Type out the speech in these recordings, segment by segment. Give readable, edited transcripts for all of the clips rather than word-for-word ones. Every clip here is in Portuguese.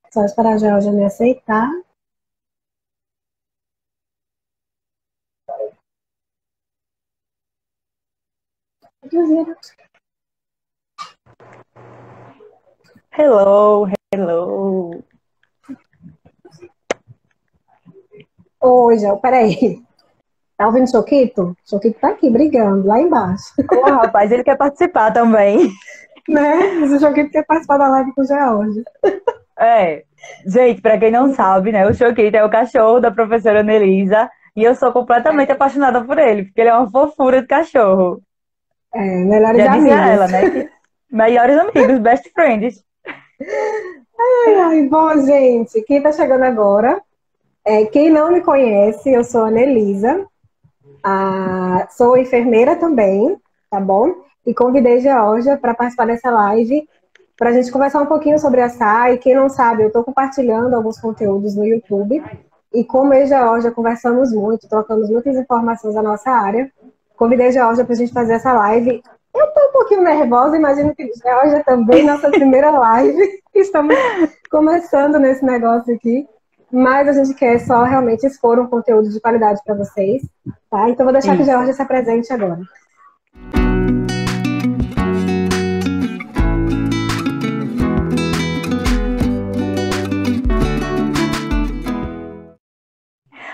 Só esperar a Georgia me aceitar. Hello, hello. Oi, Gel, peraí. Tá ouvindo o Choquito? O Choquito tá aqui brigando, lá embaixo. Ô, rapaz, ele quer participar também. Né? Mas o Choquito quer participar da live com o Georgia. É, gente, pra quem não sabe, né, o Choquito é o cachorro da professora Nelisa e eu sou completamente apaixonada por ele, porque ele é uma fofura de cachorro. É, melhores Já disse a amigos. ela, né, que melhores amigos, best friends. Ai, bom, gente, quem tá chegando agora, quem não me conhece, eu sou a Anelisa, sou enfermeira também, tá bom? E convidei Georgia para participar dessa live, para a gente conversar um pouquinho sobre a SAI. Quem não sabe, eu estou compartilhando alguns conteúdos no YouTube, e como eu e Georgia conversamos muito, trocamos muitas informações da nossa área, convidei Georgia para a gente fazer essa live. Eu estou um pouquinho nervosa, imagino que Georgia também, nossa primeira live, estamos começando nesse negócio aqui, mas a gente quer só realmente expor um conteúdo de qualidade para vocês, tá? Então vou deixar que Isso. Georgia se apresente agora.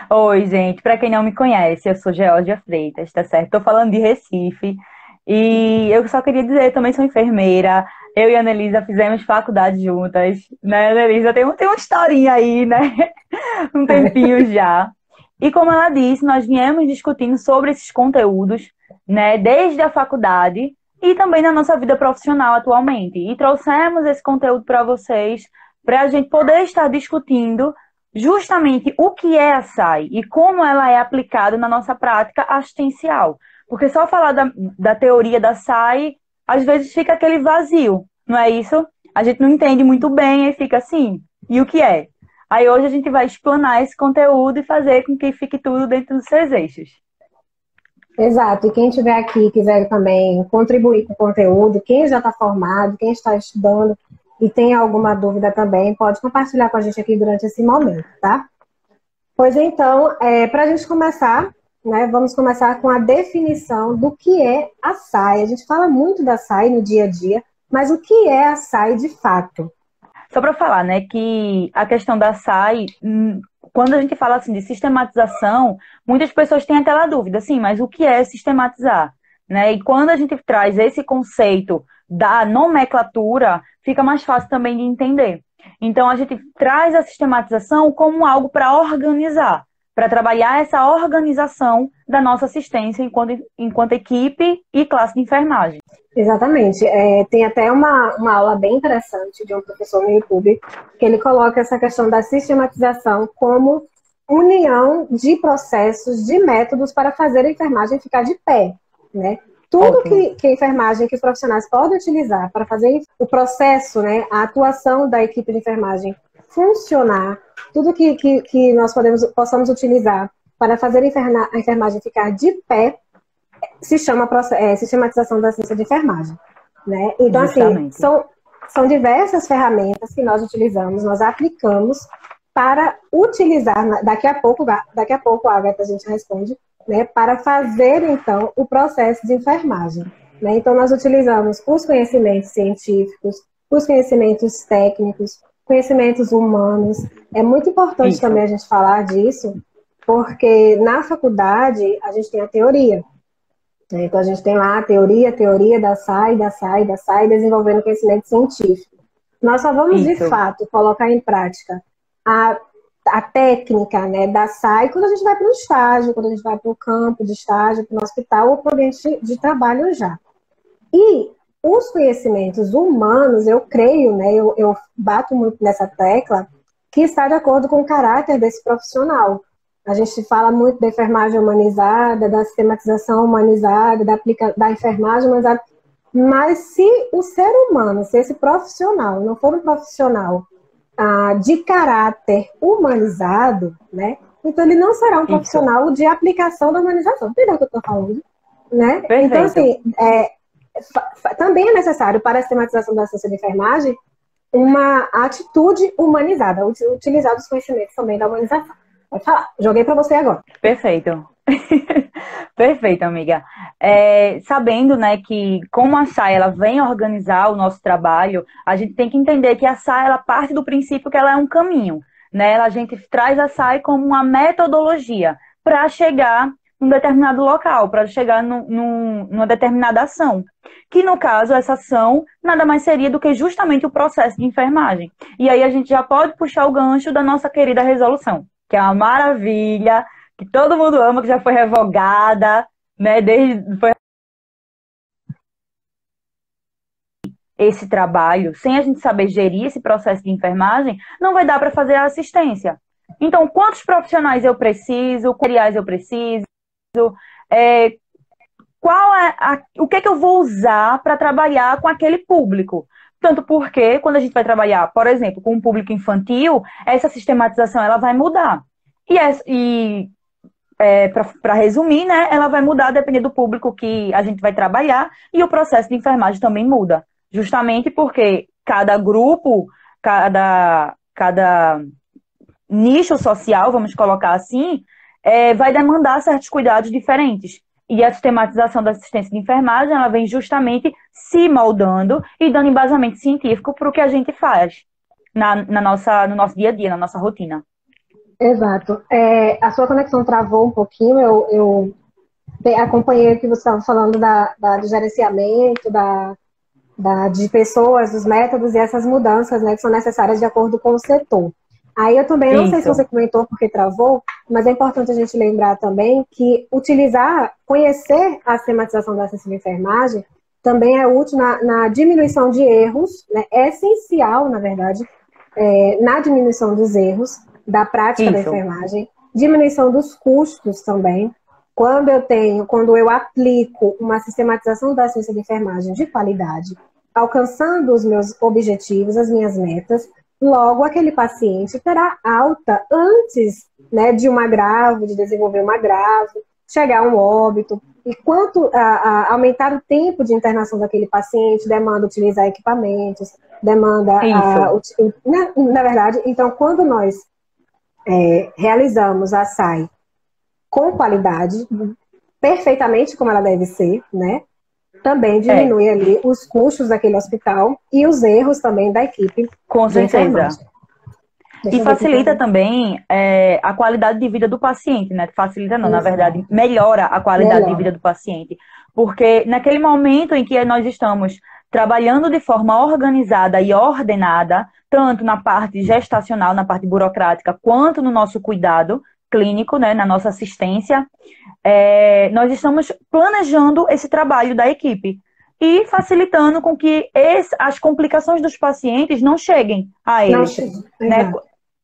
Oi, gente, pra quem não me conhece, eu sou Georgia Freitas, tá certo? Tô falando de Recife e eu só queria dizer, eu também sou enfermeira. Eu e a Annelisa fizemos faculdade juntas, né? A Annelisa tem uma historinha aí, né? Um tempinho já. E como ela disse, nós viemos discutindo sobre esses conteúdos, né, desde a faculdade e também na nossa vida profissional atualmente. E trouxemos esse conteúdo para vocês, para a gente poder estar discutindo justamente o que é a SAI e como ela é aplicada na nossa prática assistencial. Porque só falar da teoria da SAI, às vezes fica aquele vazio, não é isso? A gente não entende muito bem e fica assim, e o que é? Aí hoje a gente vai explanar esse conteúdo e fazer com que fique tudo dentro dos seus eixos. Exato, e quem estiver aqui e quiser também contribuir com o conteúdo, quem já está formado, quem está estudando e tem alguma dúvida também, pode compartilhar com a gente aqui durante esse momento, tá? Pois então, para a gente começar, né, vamos começar com a definição do que é a SAI. A gente fala muito da SAI no dia a dia, mas o que é a SAI de fato? Só para falar, né, que a questão da SAI, quando a gente fala assim de sistematização, muitas pessoas têm aquela dúvida, assim, mas o que é sistematizar? Né? E quando a gente traz esse conceito da nomenclatura, fica mais fácil também de entender. Então a gente traz a sistematização como algo para organizar, para trabalhar essa organização da nossa assistência enquanto equipe e classe de enfermagem. Exatamente. Tem até uma aula bem interessante de um professor no YouTube, que ele coloca essa questão da sistematização como união de processos, de métodos para fazer a enfermagem ficar de pé, né? Tudo Ótimo. que a enfermagem, que os profissionais podem utilizar para fazer o processo, né, a atuação da equipe de enfermagem funcionar, tudo que nós possamos utilizar para fazer a enfermagem ficar de pé, se chama sistematização da ciência de enfermagem, né? Então, assim, Justamente. são diversas ferramentas que nós utilizamos, nós aplicamos para utilizar, daqui a pouco a Agatha a gente responde, né, para fazer, então, o processo de enfermagem. Né? Então, nós utilizamos os conhecimentos científicos, os conhecimentos técnicos, conhecimentos humanos. É muito importante Isso. também a gente falar disso, porque na faculdade a gente tem a teoria, né? Então, a gente tem lá a teoria da SAI, desenvolvendo conhecimento científico. Nós só vamos, de Isso. fato, colocar em prática a, a técnica, né, da SAI quando a gente vai para o estágio, quando a gente vai para o campo de estágio, para o hospital ou para o ambiente de trabalho já. E os conhecimentos humanos, eu creio, né, eu bato muito nessa tecla, que está de acordo com o caráter desse profissional. A gente fala muito da enfermagem humanizada, da sistematização humanizada, da enfermagem humanizada, mas se o ser humano, se esse profissional não for um profissional de caráter humanizado, né, então ele não será um Isso. profissional de aplicação da humanização. Entendeu o que eu estou falando? Né? Então, Perfeito. assim, também é necessário para a sistematização da ciência de enfermagem uma atitude humanizada, utilizar os conhecimentos também da humanização. Pode falar, joguei para você agora. Perfeito. Perfeito, amiga. Sabendo, né, que como a SAI ela vem organizar o nosso trabalho, a gente tem que entender que a SAI ela parte do princípio que ela é um caminho, né? A gente traz a SAI como uma metodologia para chegar num determinado local, para chegar numa determinada ação. Que no caso, essa ação nada mais seria do que justamente o processo de enfermagem. E aí a gente já pode puxar o gancho da nossa querida resolução, que é uma maravilha, que todo mundo ama, que já foi revogada, né? Esse trabalho, sem a gente saber gerir esse processo de enfermagem, não vai dar para fazer a assistência. Então, quantos profissionais eu preciso, quais materiais eu preciso, é, o que é que eu vou usar para trabalhar com aquele público? Tanto porque, quando a gente vai trabalhar, por exemplo, com um público infantil, essa sistematização ela vai mudar. Para resumir, né, ela vai mudar dependendo do público que a gente vai trabalhar e o processo de enfermagem também muda. Justamente porque cada grupo, cada nicho social, vamos colocar assim, vai demandar certos cuidados diferentes. E a sistematização da assistência de enfermagem, ela vem justamente se moldando e dando embasamento científico para o que a gente faz no nosso dia a dia, na nossa rotina. Exato. A sua conexão travou um pouquinho, eu acompanhei o que você estava falando do gerenciamento, de pessoas, dos métodos e essas mudanças, né, que são necessárias de acordo com o setor. Aí eu também não sei se você comentou porque travou, mas é importante a gente lembrar também que conhecer a sistematização da assistência de enfermagem também é útil na diminuição de erros, né, é essencial, na verdade, na diminuição dos erros da prática da enfermagem, diminuição dos custos também. Quando eu aplico uma sistematização da assistência de enfermagem de qualidade, alcançando os meus objetivos, as minhas metas, logo aquele paciente terá alta antes, né, de um agravo, de desenvolver um agravo, chegar a um óbito. E quanto a aumentar o tempo de internação daquele paciente, demanda utilizar equipamentos, demanda... na verdade, então, quando nós realizamos a SAI com qualidade, perfeitamente como ela deve ser, né? Também diminui ali os custos daquele hospital e os erros também da equipe. Com certeza. E facilita também a qualidade de vida do paciente, né? Facilita não, na verdade, melhora a qualidade de vida do paciente. Porque naquele momento em que nós estamos trabalhando de forma organizada e ordenada, tanto na parte gestacional, na parte burocrática, quanto no nosso cuidado clínico, né, na nossa assistência, nós estamos planejando esse trabalho da equipe e facilitando com que as complicações dos pacientes não cheguem a eles. Né?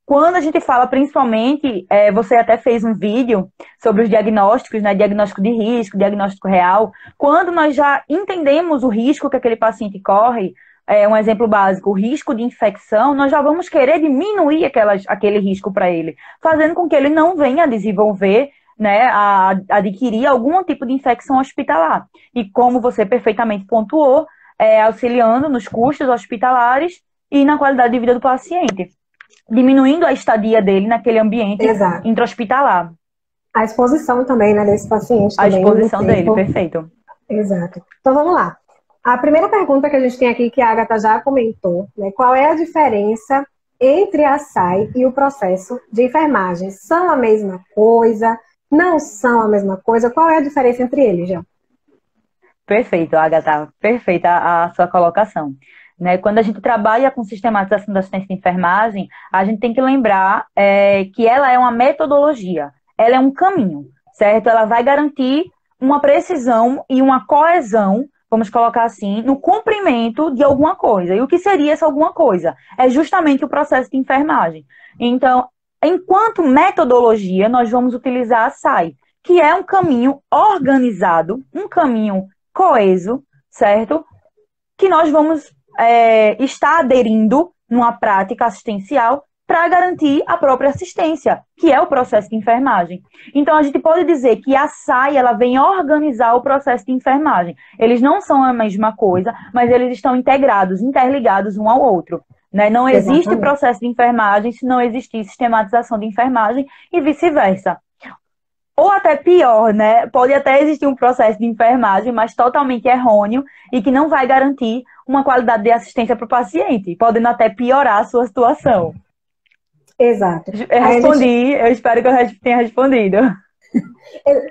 Quando a gente fala, principalmente, você até fez um vídeo sobre os diagnósticos, né, diagnóstico de risco, diagnóstico real, quando nós já entendemos o risco que aquele paciente corre, um exemplo básico, o risco de infecção, nós já vamos querer diminuir aquele risco para ele, fazendo com que ele não venha a desenvolver, né, a adquirir algum tipo de infecção hospitalar. E como você perfeitamente pontuou, auxiliando nos custos hospitalares e na qualidade de vida do paciente, diminuindo a estadia dele naquele ambiente intra-hospitalar. A exposição também, né, desse paciente. A exposição dele, perfeito. Exato. Então vamos lá. A primeira pergunta que a gente tem aqui, que a Agatha já comentou, né, qual é a diferença entre a SAI e o processo de enfermagem? São a mesma coisa? Não são a mesma coisa? Qual é a diferença entre eles, Jean? Perfeito, Agatha. Perfeita a sua colocação. Né? Quando a gente trabalha com sistematização da assistência de enfermagem, a gente tem que lembrar que ela é uma metodologia, ela é um caminho, certo? Ela vai garantir uma precisão e uma coesão, vamos colocar assim, no cumprimento de alguma coisa. E o que seria essa alguma coisa? É justamente o processo de enfermagem. Então, enquanto metodologia, nós vamos utilizar a SAI, que é um caminho organizado, um caminho coeso, certo? Que nós vamos estar aderindo numa prática assistencial para garantir a própria assistência, que é o processo de enfermagem. Então, a gente pode dizer que a SAI, ela vem organizar o processo de enfermagem. Eles não são a mesma coisa, mas eles estão integrados, interligados um ao outro. né? Não existe Exatamente. processo de enfermagem se não existir sistematização de enfermagem e vice-versa. Ou até pior, né? Pode até existir um processo de enfermagem, mas totalmente errôneo e que não vai garantir uma qualidade de assistência para o paciente, podendo até piorar a sua situação. Exato. Eu Aí a respondi, gente. eu espero que eu tenha respondido.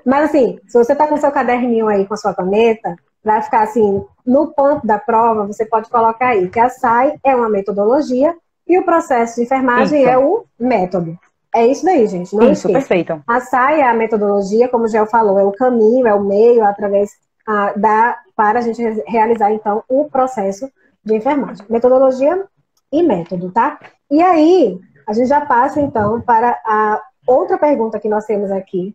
Mas assim, se você está com seu caderninho aí com a sua caneta, vai ficar assim, no ponto da prova, você pode colocar aí que a SAI é uma metodologia e o processo de enfermagem é Isso, o método. É isso daí, gente, não isso, esqueça. perfeito. A SAI é a metodologia, como o Gel falou, é o caminho, é o meio através para a gente realizar, então, o processo de enfermagem. Metodologia e método, tá? E aí, a gente já passa, então, para a outra pergunta que nós temos aqui,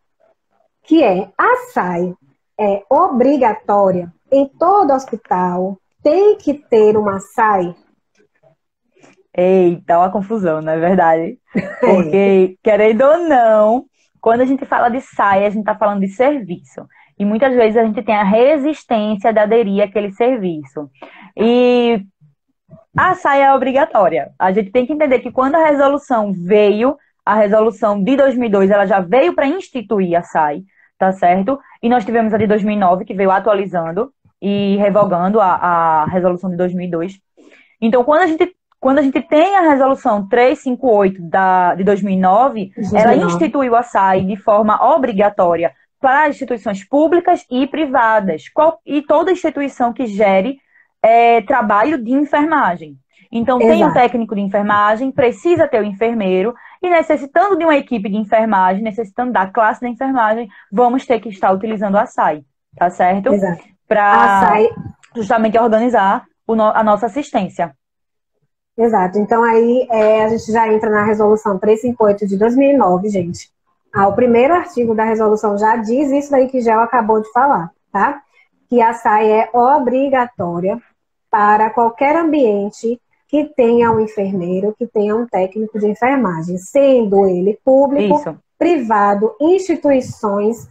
que é: a SAI é obrigatória em todo hospital? Tem que ter uma SAI? Eita, uma confusão, não é verdade? É, Porque, querendo ou não, quando a gente fala de SAI, a gente está falando de serviço. E muitas vezes a gente tem a resistência de aderir àquele serviço. E a SAI é obrigatória. A gente tem que entender que quando a resolução veio, a resolução de 2002, ela já veio para instituir a SAI, tá certo? E nós tivemos a de 2009, que veio atualizando e revogando a resolução de 2002. Então, quando a gente tem a resolução 358 de 2009, ela 2009. instituiu a SAI de forma obrigatória para instituições públicas e privadas, e toda instituição que gere trabalho de enfermagem. Então, tem um Exato, técnico de enfermagem, precisa ter o enfermeiro, e necessitando de uma equipe de enfermagem, necessitando da classe de enfermagem, vamos ter que estar utilizando a SAI, tá certo? exato. A Para SAI, justamente organizar a nossa assistência. exato. Então aí a gente já entra na resolução 358 de 2009, gente. O primeiro artigo da resolução já diz isso daí que Gel acabou de falar, tá? Que a SAI é obrigatória para qualquer ambiente que tenha um enfermeiro, que tenha um técnico de enfermagem, sendo ele público, Isso. privado, instituições,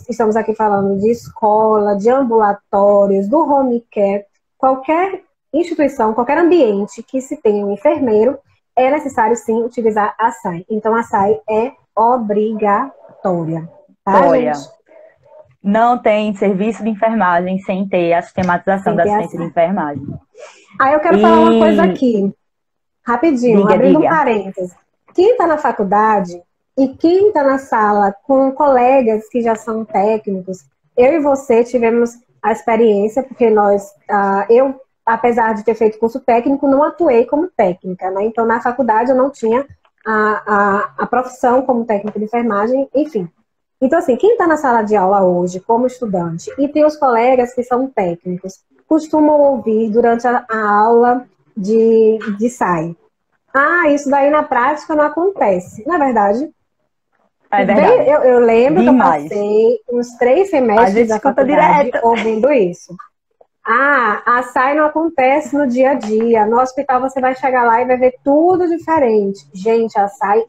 estamos aqui falando de escola, de ambulatórios, do home care, qualquer instituição, qualquer ambiente que se tenha um enfermeiro, é necessário sim utilizar a SAI. Então a SAI é obrigatória, tá, Olha, gente? não tem serviço de enfermagem sem ter a sistematização Sem da ter a assistência de SAI. enfermagem. Aí eu quero falar uma coisa E aqui, rapidinho, diga, abrindo um diga. parênteses. Quem está na faculdade e quem está na sala com colegas que já são técnicos, eu e você tivemos a experiência, porque eu, apesar de ter feito curso técnico, não atuei como técnica, né? Então, na faculdade eu não tinha a profissão como técnico de enfermagem, enfim. Então, assim, quem está na sala de aula hoje como estudante e tem os colegas que são técnicos, costumam ouvir durante a aula de SAI: isso daí na prática não acontece. Na verdade, É verdade. eu lembro que eu Demais. passei uns 3 A semestres gente da escuta faculdade direto. ouvindo isso. A SAI não acontece no dia a dia. No hospital você vai chegar lá e vai ver tudo diferente. Gente, a SAI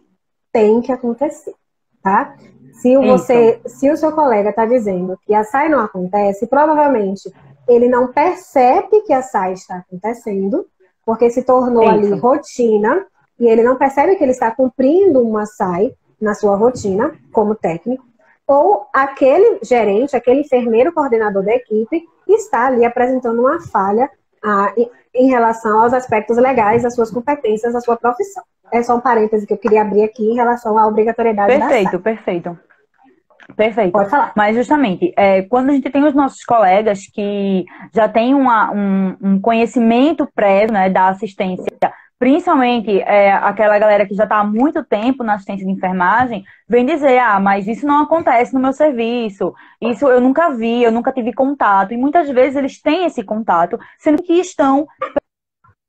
tem que acontecer, tá? Isso, Se o seu colega está dizendo que a SAI não acontece, provavelmente ele não percebe que a SAI está acontecendo, porque se tornou ali isso, rotina, e ele não percebe que ele está cumprindo uma SAI na sua rotina como técnico, ou aquele gerente, aquele enfermeiro coordenador da equipe está ali apresentando uma falha em relação aos aspectos legais das suas competências, da sua profissão. É só um parêntese que eu queria abrir aqui em relação à obrigatoriedade da SAI. perfeito, perfeito. Perfeito. Pode falar. Mas justamente, quando a gente tem os nossos colegas que já têm um conhecimento prévio, né, da assistência, principalmente aquela galera que já está há muito tempo na assistência de enfermagem, vem dizer: mas isso não acontece no meu serviço, isso eu nunca vi, eu nunca tive contato. E muitas vezes eles têm esse contato, sendo que estão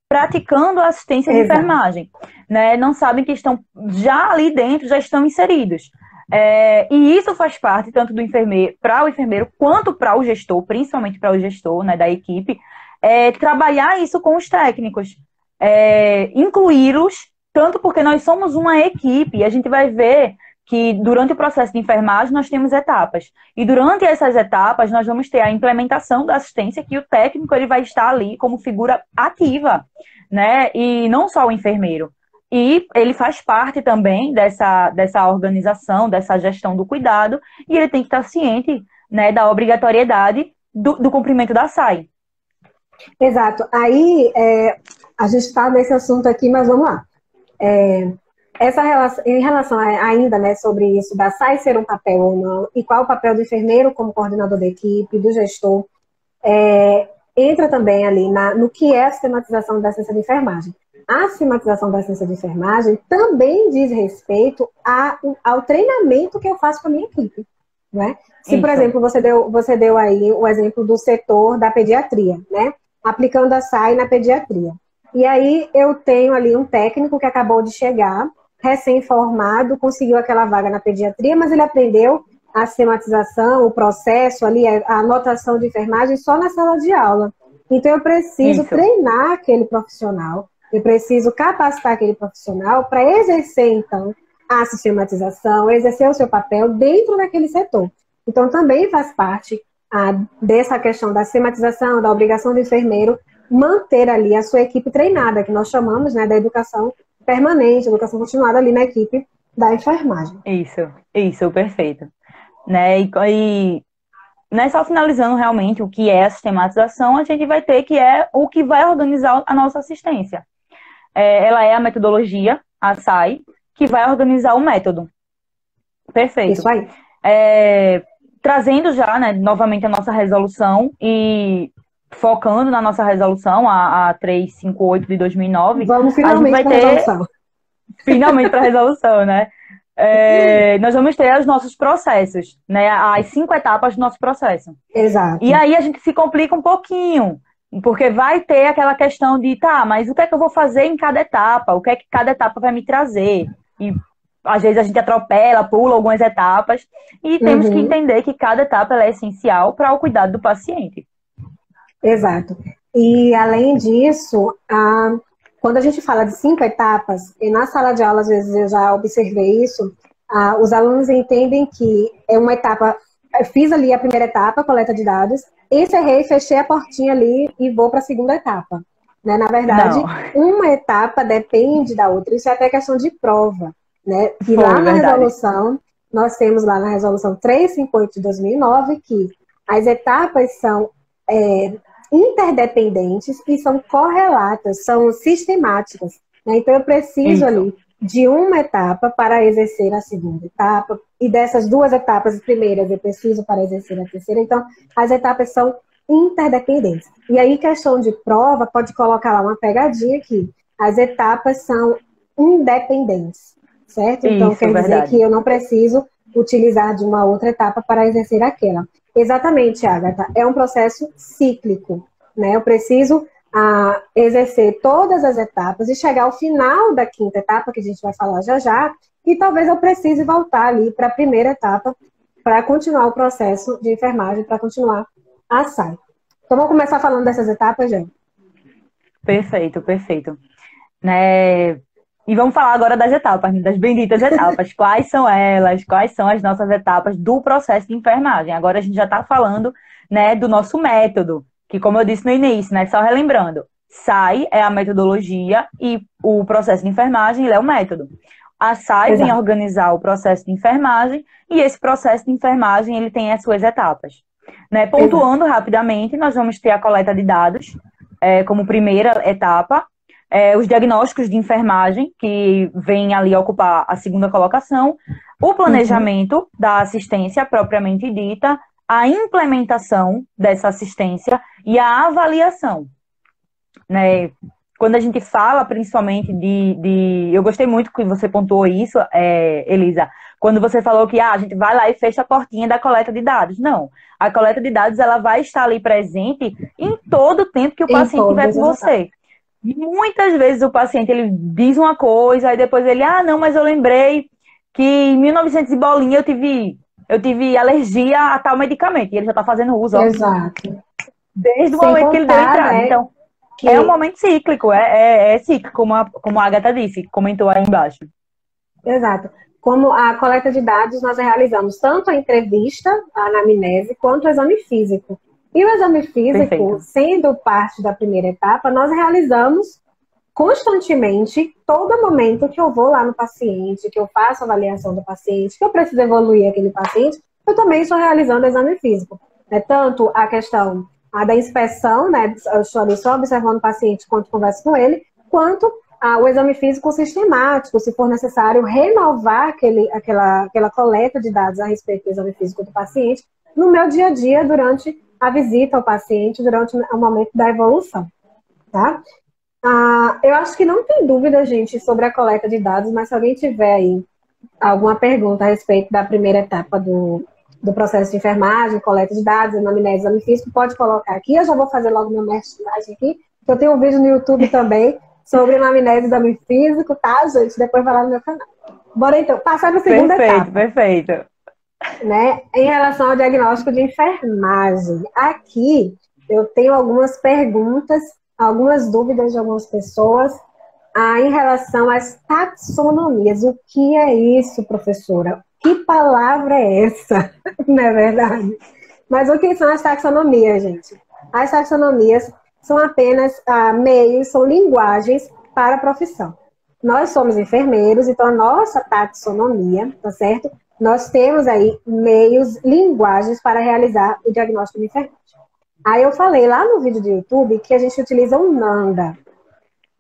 praticando a assistência de Exato. enfermagem, né? Não sabem que estão já ali dentro, já estão inseridos. E isso faz parte tanto do enfermeiro, para o enfermeiro, quanto para o gestor, principalmente para o gestor, né, da equipe, trabalhar isso com os técnicos, incluí-los, tanto porque nós somos uma equipe, e a gente vai ver que durante o processo de enfermagem nós temos etapas. E durante essas etapas nós vamos ter a implementação da assistência, que o técnico ele vai estar ali como figura ativa, né? E não só o enfermeiro. E ele faz parte também dessa organização, dessa gestão do cuidado, e ele tem que estar ciente, né, da obrigatoriedade do cumprimento da SAI. Exato. Aí, a gente está nesse assunto aqui, mas vamos lá. Essa relação, em relação ainda, né, sobre isso, da SAI ser um papel ou não, e qual o papel do enfermeiro como coordenador da equipe, do gestor, entra também ali no que é a sistematização da ciência de enfermagem. A sistematização da ciência de enfermagem também diz respeito ao treinamento que eu faço com a minha equipe. Né? Se, por exemplo, você deu aí o exemplo do setor da pediatria, né? Aplicando a SAI na pediatria. E aí eu tenho ali um técnico que acabou de chegar, recém-formado, conseguiu aquela vaga na pediatria, mas ele aprendeu a sistematização, o processo ali, a anotação de enfermagem só na sala de aula. Então eu preciso treinar aquele profissional, eu preciso capacitar aquele profissional para exercer, então, a sistematização, exercer o seu papel dentro daquele setor. Então também faz parte dessa questão da sistematização, da obrigação do enfermeiro manter ali a sua equipe treinada, que nós chamamos, né, da educação permanente, educação continuada ali na equipe da enfermagem. Isso, perfeito. Né, e né, só finalizando realmente o que é a sistematização, a gente vai ter que é o que vai organizar a nossa assistência. Ela é a metodologia, a SAI, que vai organizar o método. Perfeito. Isso aí. Trazendo já, né, novamente a nossa resolução e focando na nossa resolução, a 358 de 2009. Vamos finalmente para a resolução. Finalmente para a resolução, né? Nós vamos ter os nossos processos, né? As 5 etapas do nosso processo. Exato. E aí a gente se complica um pouquinho, porque vai ter aquela questão de, mas o que é que eu vou fazer em cada etapa? O que é que cada etapa vai me trazer? E às vezes a gente atropela, pula algumas etapas, e temos que entender que cada etapa ela é essencial para o cuidado do paciente. Exato. E além disso, quando a gente fala de 5 etapas, e na sala de aula às vezes eu já observei isso, os alunos entendem que é uma etapa, eu fiz ali a primeira etapa, coleta de dados, encerrei, fechei a portinha ali e vou para a segunda etapa. Né? Na verdade, uma etapa depende da outra, isso é até questão de prova. Né? E lá na resolução, nós temos lá na resolução 358 de 2009 que as etapas são interdependentes e são correlatas, são sistemáticas. Né? Então, eu preciso ali de uma etapa para exercer a segunda etapa, e dessas 2 etapas primeiras eu preciso para exercer a terceira. Então, as etapas são interdependentes. E aí, questão de prova, pode colocar lá uma pegadinha aqui. As etapas são independentes, certo? Então, quer dizer que eu não preciso utilizar de uma outra etapa para exercer aquela. Exatamente, Agatha. É um processo cíclico, né? Eu preciso exercer todas as etapas e chegar ao final da 5ª etapa, que a gente vai falar já já, e talvez eu precise voltar ali para a primeira etapa para continuar o processo de enfermagem, para continuar a SAI. Então, vamos começar falando dessas etapas, gente? Perfeito. Né? E vamos falar agora das etapas, das benditas etapas. Quais são elas? Quais são as nossas etapas do processo de enfermagem? Agora a gente já está falando, né, do nosso método, que como eu disse no início, né, só relembrando, SAI é a metodologia e o processo de enfermagem ele é o método. A SAI vem organizar o processo de enfermagem e esse processo de enfermagem ele tem as suas etapas. Né? Pontuando rapidamente, nós vamos ter a coleta de dados como primeira etapa, os diagnósticos de enfermagem, que vem ali ocupar a segunda colocação, o planejamento da assistência propriamente dita, a implementação dessa assistência e a avaliação. Né? Quando a gente fala principalmente eu gostei muito que você pontuou isso, Elisa, quando você falou que a gente vai lá e fecha a portinha da coleta de dados. Não, a coleta de dados ela vai estar ali presente em todo o tempo que o paciente estiver com você. Muitas vezes o paciente ele diz uma coisa, aí depois ele, não, mas eu lembrei que em 1900 e bolinha eu tive alergia a tal medicamento, e ele já está fazendo uso. Exato. Desde o momento que ele deu entrada. Então, é um momento cíclico, é cíclico, como a Agatha disse, comentou aí embaixo. Exato. Como a coleta de dados, nós realizamos tanto a entrevista, a anamnese, quanto o exame físico. E o exame físico, sendo parte da primeira etapa, nós realizamos constantemente, todo momento que eu vou lá no paciente, que eu faço a avaliação do paciente, que eu preciso evoluir aquele paciente, eu também estou realizando exame físico. Tanto a questão da inspeção, né, eu estou ali só observando o paciente quando converso com ele, quanto o exame físico sistemático, se for necessário renovar aquela coleta de dados a respeito do exame físico do paciente no meu dia a dia, durante a visita ao paciente, durante o momento da evolução, tá? Eu acho que não tem dúvida, gente, sobre a coleta de dados, mas se alguém tiver aí alguma pergunta a respeito da primeira etapa do processo de enfermagem, coleta de dados, anamnese, exame físico, pode colocar aqui. Eu já vou fazer logo meu merchandising aqui, que eu tenho um vídeo no YouTube também sobre anamnese e exame físico, tá, gente? Depois vai lá no meu canal. Bora então, passar para a segunda etapa. Perfeito. Né? Em relação ao diagnóstico de enfermagem. Aqui eu tenho algumas perguntas, algumas dúvidas de algumas pessoas em relação às taxonomias. O que é isso, professora? Que palavra é essa? Não é verdade? Mas o que são as taxonomias, gente? As taxonomias são apenas meios, são linguagens para a profissão. Nós somos enfermeiros, então a nossa taxonomia, tá certo? Nós temos aí meios, linguagens para realizar o diagnóstico de enfermagem. Aí eu falei lá no vídeo do YouTube que a gente utiliza o NANDA.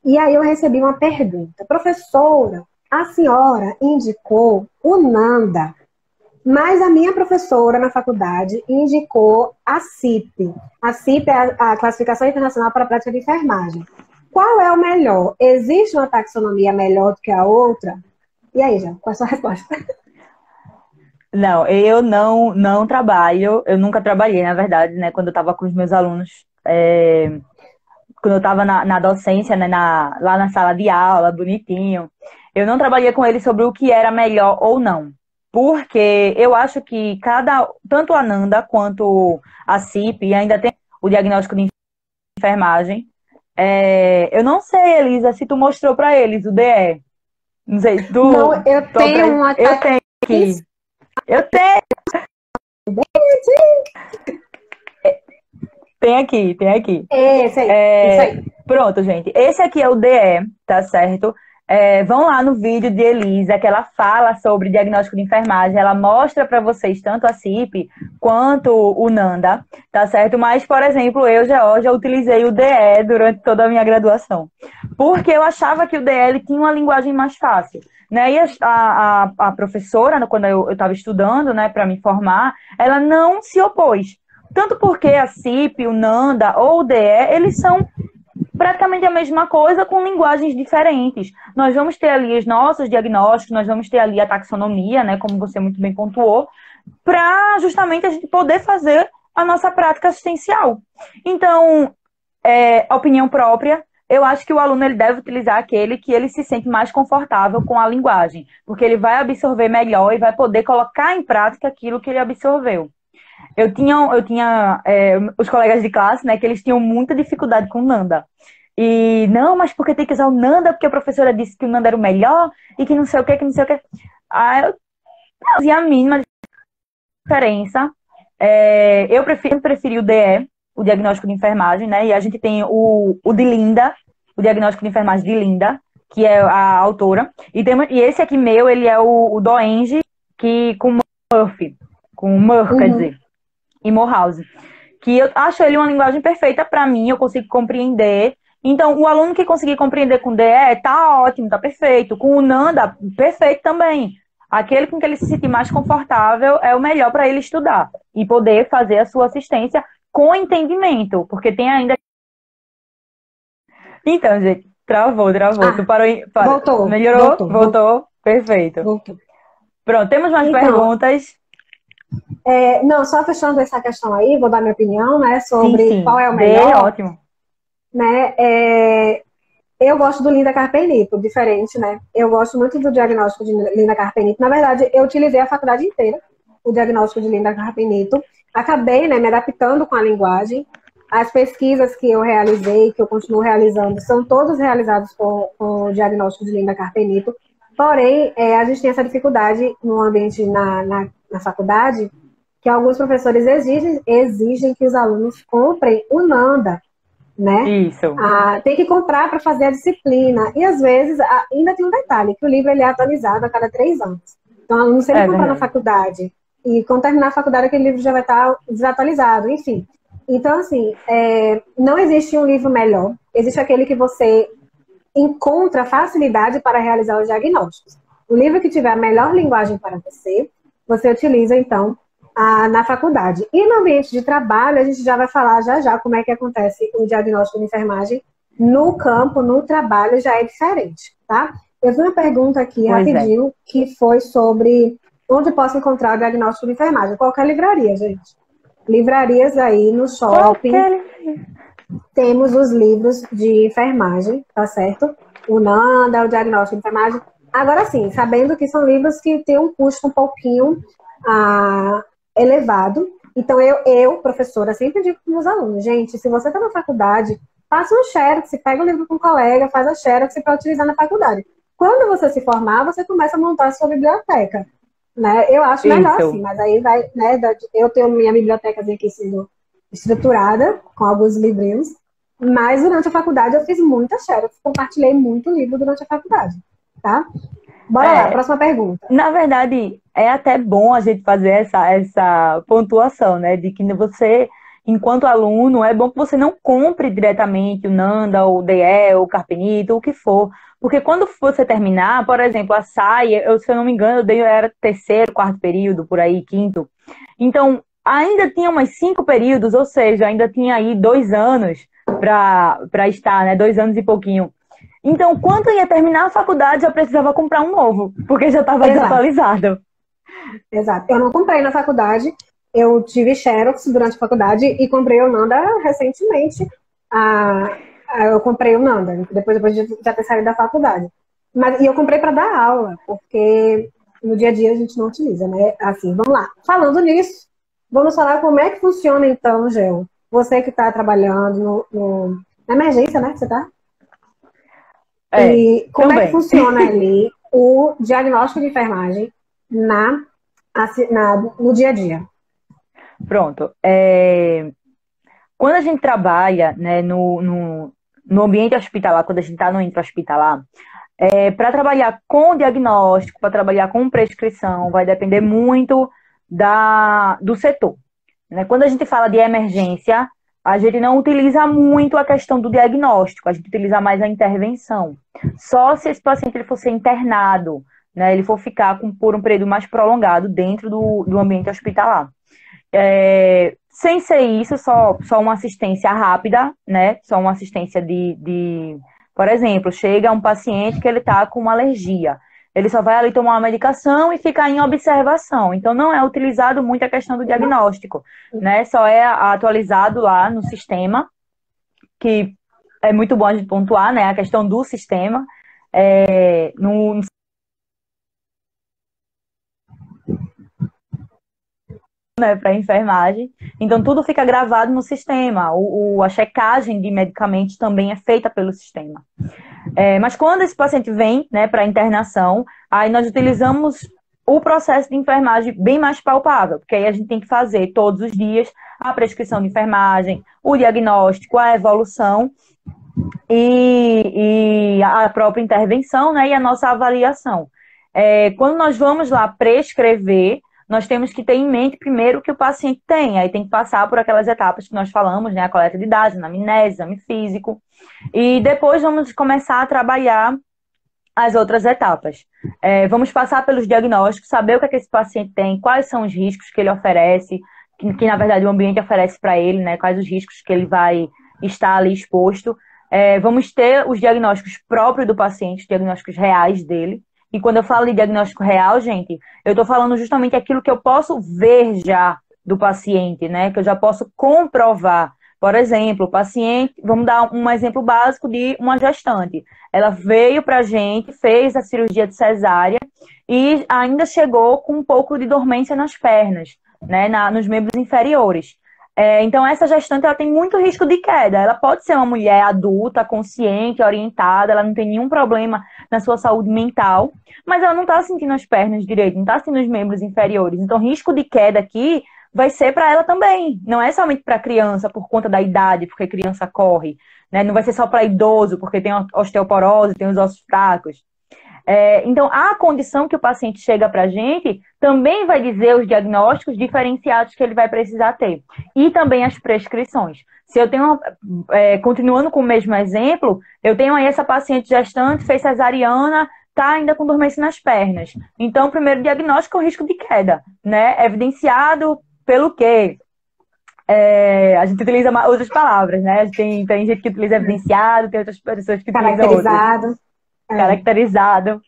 E aí eu recebi uma pergunta. Professora, a senhora indicou o NANDA, mas a minha professora na faculdade indicou a CIP. A CIP é a Classificação Internacional para a Prática de Enfermagem. Qual é o melhor? Existe uma taxonomia melhor do que a outra? E aí, já, qual é a sua resposta? Não, eu não trabalho, eu nunca trabalhei, na verdade, né, quando eu estava com os meus alunos, quando eu estava na docência, né, lá na sala de aula, bonitinho, eu não trabalhei com eles sobre o que era melhor ou não, porque eu acho que tanto a NANDA quanto a CIP, ainda tem o diagnóstico de enfermagem. Eu não sei, Elisa, se tu mostrou para eles o DE. Não sei, tu... Não, eu tenho uma... Eu tenho aqui. Eu tenho! Tem aqui. Isso aí. Pronto, gente. Esse aqui é o DE, tá certo? Vão lá no vídeo de Elisa, que ela fala sobre diagnóstico de enfermagem. Ela mostra para vocês tanto a CIP quanto o NANDA, tá certo? Mas, por exemplo, eu, Georgia, utilizei o DE durante toda a minha graduação. Porque eu achava que o DE tinha uma linguagem mais fácil. Né? E a professora, quando eu estava estudando, né, para me formar, ela não se opôs. Tanto porque a CIP, o NANDA ou o DE, eles são praticamente a mesma coisa com linguagens diferentes. Nós vamos ter ali os nossos diagnósticos, nós vamos ter ali a taxonomia, né, como você muito bem pontuou, para justamente a gente poder fazer a nossa prática assistencial. Então, opinião própria, eu acho que o aluno ele deve utilizar aquele que ele se sente mais confortável com a linguagem, porque ele vai absorver melhor e vai poder colocar em prática aquilo que ele absorveu. Eu tinha os colegas de classe, né, que eles tinham muita dificuldade com o NANDA. E, não, mas porque tem que usar o NANDA, porque a professora disse que o NANDA era o melhor, e que não sei o que, Aí eu não fazia a mínima diferença. Eu preferi o DE, o diagnóstico de enfermagem, né, e a gente tem o de Linda, o diagnóstico de enfermagem de Linda, que é a autora, e esse aqui meu, ele é o Doenge, que com Murphy, quer dizer, e Morehouse, que eu acho ele uma linguagem perfeita para mim, eu consigo compreender. Então, o aluno que conseguir compreender com DE, tá ótimo, tá perfeito. Com o NANDA, perfeito também. Aquele com que ele se sentir mais confortável é o melhor para ele estudar e poder fazer a sua assistência com entendimento, porque tem ainda... Então, gente, travou. Tu parou. Melhorou? Voltou. Perfeito. Voltou. Pronto, temos mais perguntas. Não, só fechando essa questão aí, vou dar minha opinião, né, sobre sim. Qual é o melhor. Ótimo. Né, eu gosto do Linda Carpenito, diferente, né? Eu gosto muito do diagnóstico de Linda Carpenito. Na verdade, eu utilizei a faculdade inteira o diagnóstico de Linda Carpenito. Acabei, né, me adaptando com a linguagem. As pesquisas que eu realizei, que eu continuo realizando, são todas realizadas com o diagnóstico de Linda Carpenito. Porém, a gente tem essa dificuldade no ambiente na faculdade, que alguns professores exigem que os alunos comprem o NANDA. né? Isso. Tem que comprar para fazer a disciplina. E às vezes ainda tem um detalhe, que o livro ele é atualizado a cada 3 anos. Então, aluno, se ele comprar na Verdade. faculdade e quando terminar a faculdade, aquele livro já vai estar desatualizado, enfim. Então, assim, não existe um livro melhor. Existe aquele que você encontra facilidade para realizar os diagnósticos. O livro que tiver a melhor linguagem para você, você utiliza, então, na faculdade. E no ambiente de trabalho, a gente já vai falar já como é que acontece o diagnóstico de enfermagem no campo, no trabalho, já é diferente, tá? Eu vi uma pergunta aqui, rapidinho, que foi sobre onde posso encontrar o diagnóstico de enfermagem. Qualquer livraria, gente. Livrarias aí no shopping. Temos os livros de enfermagem, tá certo? O NANDA, o diagnóstico de enfermagem. Agora sim, sabendo que são livros que têm um custo um pouquinho elevado. Então, professora, sempre digo para os meus alunos, gente, se você está na faculdade, faça um xerox, pega o livro com um colega, faz a xerox para utilizar na faculdade. Quando você se formar, você começa a montar a sua biblioteca. Né? Eu acho melhor assim, mas aí vai, né? Eu tenho minha bibliotecazinha aqui sendo estruturada, com alguns livrinhos, mas durante a faculdade eu fiz muita xerox, compartilhei muito livro durante a faculdade, tá? Bora lá, próxima pergunta. Na verdade, é até bom a gente fazer essa pontuação, né? De que você, enquanto aluno, é bom que você não compre diretamente o Nanda, o DE, o Carpenito, o que for. Porque quando você terminar, por exemplo, a SAI, se eu não me engano, eu era terceiro, quarto período, por aí, quinto. Então, ainda tinha mais 5 períodos, ou seja, ainda tinha aí 2 anos para estar, né? 2 anos e pouquinho. Então, quando ia terminar a faculdade, eu precisava comprar um novo, porque já estava desatualizado. Exato. Eu não comprei na faculdade, eu tive xerox durante a faculdade e comprei o Nanda recentemente. Eu comprei o Nanda, depois de já ter saído da faculdade. E eu comprei para dar aula, porque no dia a dia a gente não utiliza, né? Assim, vamos lá. Falando nisso, vamos falar como é que funciona então, Gel. Você que está trabalhando na emergência, né? Você está? E como é que funciona ali o diagnóstico de enfermagem no dia a dia? Pronto. Quando a gente trabalha, né, no ambiente hospitalar, quando a gente está no intra-hospitalar, para trabalhar com diagnóstico, para trabalhar com prescrição, vai depender muito do setor. Né? Quando a gente fala de emergência, a gente não utiliza muito a questão do diagnóstico, a gente utiliza mais a intervenção. Só se esse paciente ele for ser internado, né, ele for ficar por um período mais prolongado dentro do ambiente hospitalar. Sem ser isso, só uma assistência rápida, né? Só uma assistência por exemplo, chega um paciente que ele está com uma alergia. Ele só vai ali tomar uma medicação e ficar em observação. Então, não é utilizado muito a questão do diagnóstico, né? Só é atualizado lá no sistema, que é muito bom a gente pontuar, né? A questão do sistema. Né, para enfermagem. Então, tudo fica gravado no sistema. A checagem de medicamentos também é feita pelo sistema. Mas quando esse paciente vem, né, para internação, aí nós utilizamos o processo de enfermagem bem mais palpável, porque aí a gente tem que fazer todos os dias a prescrição de enfermagem, o diagnóstico, a evolução e a própria intervenção, né, e a nossa avaliação. Quando nós vamos lá prescrever, nós temos que ter em mente primeiro o que o paciente tem, aí tem que passar por aquelas etapas que nós falamos, né, a coleta de dados, anamnese, exame físico, e depois vamos começar a trabalhar as outras etapas. Vamos passar pelos diagnósticos, saber o que esse paciente tem, quais são os riscos que ele oferece, que na verdade o ambiente oferece para ele, né, quais os riscos que ele vai estar ali exposto. Vamos ter os diagnósticos próprios do paciente, os diagnósticos reais dele. E quando eu falo de diagnóstico real, gente, eu estou falando justamente aquilo que eu posso ver já do paciente, né? Que eu já posso comprovar. Por exemplo, o paciente, vamos dar um exemplo básico de uma gestante. Ela veio para a gente, fez a cirurgia de cesárea e ainda chegou com um pouco de dormência nas pernas, né? Nos membros inferiores. Então, essa gestante ela tem muito risco de queda. Ela pode ser uma mulher adulta, consciente, orientada, ela não tem nenhum problema na sua saúde mental, mas ela não está sentindo as pernas direito, não está sentindo os membros inferiores. Então, risco de queda aqui vai ser para ela também. Não é somente para criança por conta da idade, porque criança corre, né? Não vai ser só para idoso, porque tem osteoporose, tem os ossos fracos. Então, a condição que o paciente chega para a gente também vai dizer os diagnósticos diferenciados que ele vai precisar ter. E também as prescrições. Se eu tenho, continuando com o mesmo exemplo, eu tenho aí essa paciente gestante, fez cesariana, está ainda com dormência nas pernas. Então, o primeiro diagnóstico é o risco de queda, né? Evidenciado pelo quê? A gente utiliza outras palavras, né? Tem gente que utiliza evidenciado, tem outras pessoas que utilizam outras. Caracterizado.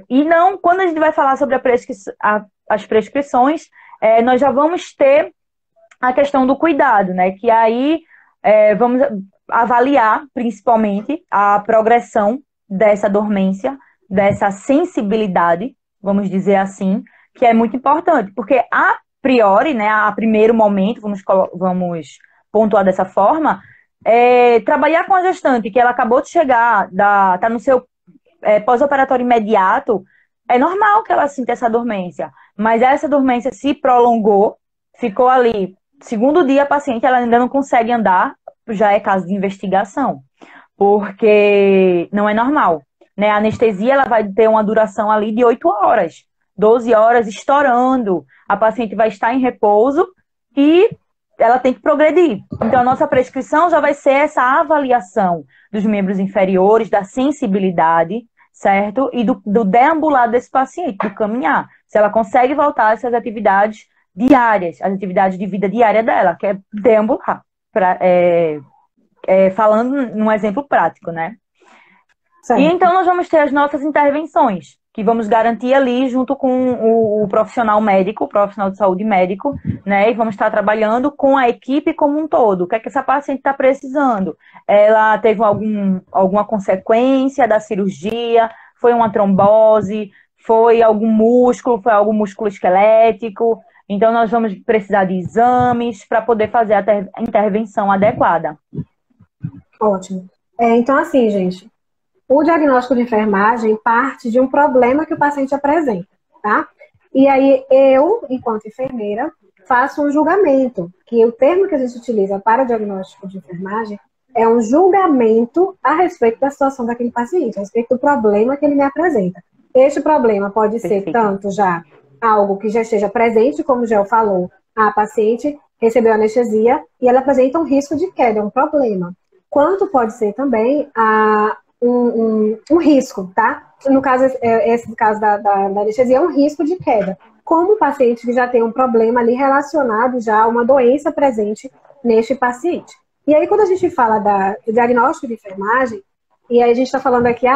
E não, quando a gente vai falar sobre as prescrições, nós já vamos ter a questão do cuidado, né? Que aí vamos avaliar, principalmente, a progressão dessa dormência, dessa sensibilidade, vamos dizer assim, que é muito importante, porque a priori, né, a primeiro momento, vamos pontuar dessa forma, trabalhar com a gestante, que ela acabou de chegar, tá no seu pós-operatório imediato, é normal que ela sinta essa dormência, mas essa dormência se prolongou, ficou ali, segundo dia a paciente ela ainda não consegue andar, já é caso de investigação, porque não é normal, né? A anestesia ela vai ter uma duração ali de 8 horas, 12 horas estourando, a paciente vai estar em repouso e ela tem que progredir. Então, a nossa prescrição já vai ser essa avaliação dos membros inferiores, da sensibilidade, certo? E do deambular desse paciente, do caminhar. Se ela consegue voltar às suas atividades diárias, as atividades de vida diária dela, que é deambular. Falando num exemplo prático, né? Certo. E então, nós vamos ter as nossas intervenções, que vamos garantir ali junto com o profissional médico, o profissional de saúde médico, né? E vamos estar trabalhando com a equipe como um todo. O que é que essa paciente está precisando? Ela teve alguma consequência da cirurgia? Foi uma trombose? Foi algum músculo? Foi algum músculo esquelético? Então, nós vamos precisar de exames para poder fazer a intervenção adequada. Ótimo. Então, assim, gente, o diagnóstico de enfermagem parte de um problema que o paciente apresenta, tá? E aí eu, enquanto enfermeira, faço um julgamento, que o termo que a gente utiliza para o diagnóstico de enfermagem é um julgamento a respeito da situação daquele paciente, a respeito do problema que ele me apresenta. Este problema pode ser tanto já algo que já esteja presente, como o Gel falou, a paciente recebeu anestesia e ela apresenta um risco de queda, um problema. Quanto pode ser também um risco, tá? No caso, esse caso da anestesia é um risco de queda. Como o paciente que já tem um problema ali relacionado já a uma doença presente neste paciente. E aí, quando a gente fala do diagnóstico de enfermagem, e aí a gente está falando aqui,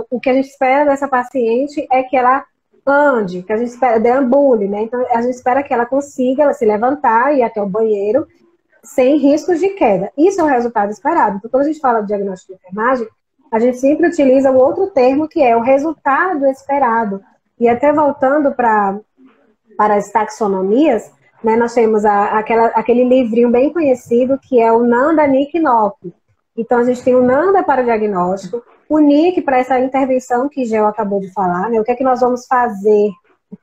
o que a gente espera dessa paciente é que ela ande, que a gente espera, deambule, né? Então, a gente espera que ela consiga se levantar e ir até o banheiro sem riscos de queda. Isso é o resultado esperado. Então, quando a gente fala de diagnóstico de enfermagem, a gente sempre utiliza o outro termo, que é o resultado esperado. E até voltando para as taxonomias, né, nós temos aquele livrinho bem conhecido, que é o NANDA, NIC e NOC. Então, a gente tem o NANDA para o diagnóstico, o NIC para essa intervenção que Gel acabou de falar, né, o que é que nós vamos fazer,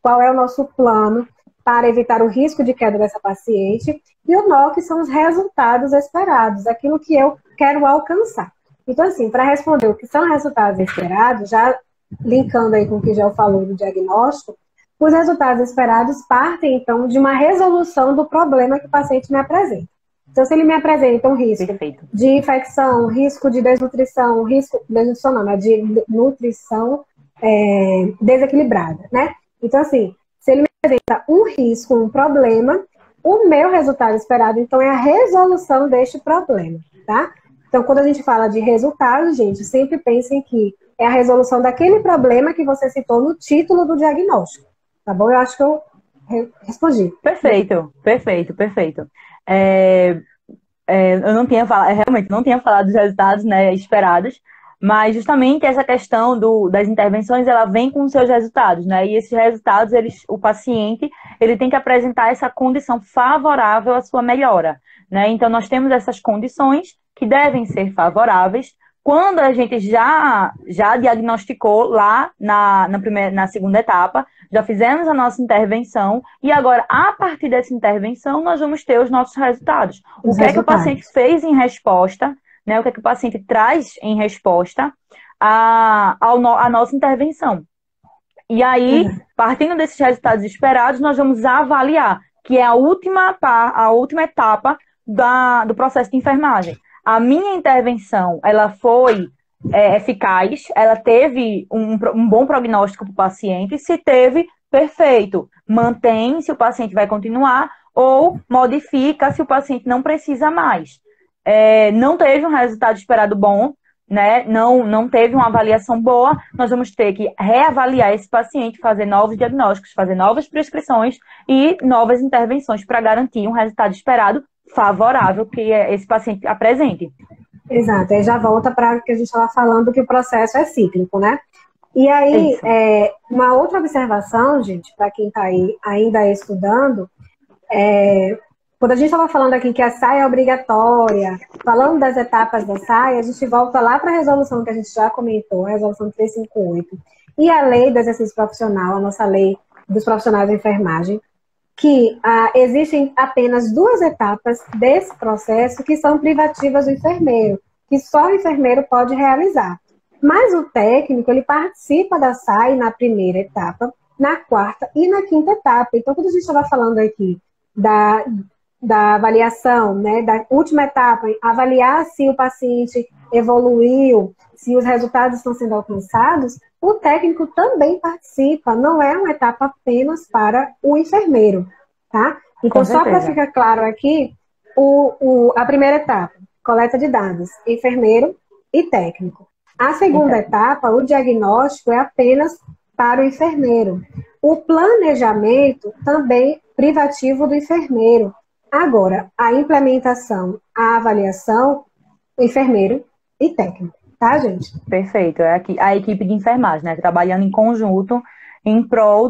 qual é o nosso plano para evitar o risco de queda dessa paciente, e o NOC são os resultados esperados, aquilo que eu quero alcançar. Então, assim, para responder o que são resultados esperados, já linkando aí com o que Gel falou do diagnóstico, os resultados esperados partem, então, de uma resolução do problema que o paciente me apresenta. Então, se ele me apresenta um risco de infecção, risco de desnutrição, de nutrição desequilibrada, né? Então, assim, se ele me apresenta um risco, um problema, o meu resultado esperado, então, é a resolução deste problema, tá? Então, quando a gente fala de resultado, gente, sempre pensem que é a resolução daquele problema que você citou no título do diagnóstico. Tá bom? Eu acho que eu respondi. Perfeito. Eu não tinha falado, realmente não tinha falado dos resultados, né, esperados, mas justamente essa questão das intervenções, ela vem com seus resultados, né? E esses resultados, o paciente, ele tem que apresentar essa condição favorável à sua melhora, né? Então, nós temos essas condições que devem ser favoráveis quando a gente já diagnosticou lá na segunda etapa, já fizemos a nossa intervenção e agora, a partir dessa intervenção, nós vamos ter os nossos resultados. O que é que o paciente fez em resposta, né? O que é que o paciente traz em resposta à nossa intervenção. E aí, partindo desses resultados esperados, nós vamos avaliar, que é a última etapa do processo de enfermagem. A minha intervenção, ela foi eficaz, ela teve um bom prognóstico para o paciente. Se teve, perfeito. Mantém se o paciente vai continuar ou modifica se o paciente não precisa mais. Não teve um resultado esperado bom, né? Não teve uma avaliação boa, nós vamos ter que reavaliar esse paciente, fazer novos diagnósticos, fazer novas prescrições e novas intervenções para garantir um resultado esperado favorável que esse paciente apresente. Exato, aí já volta para o que a gente estava falando, que o processo é cíclico, né? E aí, uma outra observação, gente, para quem está aí ainda estudando, quando a gente estava falando aqui que a SAI é obrigatória, falando das etapas da SAI, a gente volta lá para a resolução que a gente já comentou, a resolução 358, e a lei do exercício profissional, a nossa lei dos profissionais de enfermagem, que existem apenas 2 etapas desse processo que são privativas do enfermeiro, que só o enfermeiro pode realizar. Mas o técnico, ele participa da SAI na primeira etapa, na quarta e na quinta etapa. Então, quando a gente estava falando aqui da avaliação, né, da última etapa, avaliar se o paciente evoluiu, se os resultados estão sendo alcançados, o técnico também participa, não é uma etapa apenas para o enfermeiro, tá? Então, só para ficar claro aqui, a primeira etapa, coleta de dados, enfermeiro e técnico. A segunda etapa, o diagnóstico, é apenas para o enfermeiro. O planejamento também privativo do enfermeiro. Agora, a implementação, a avaliação, enfermeiro e técnico, tá, gente? Perfeito. É aqui a equipe de enfermagem, né? Trabalhando em conjunto em prol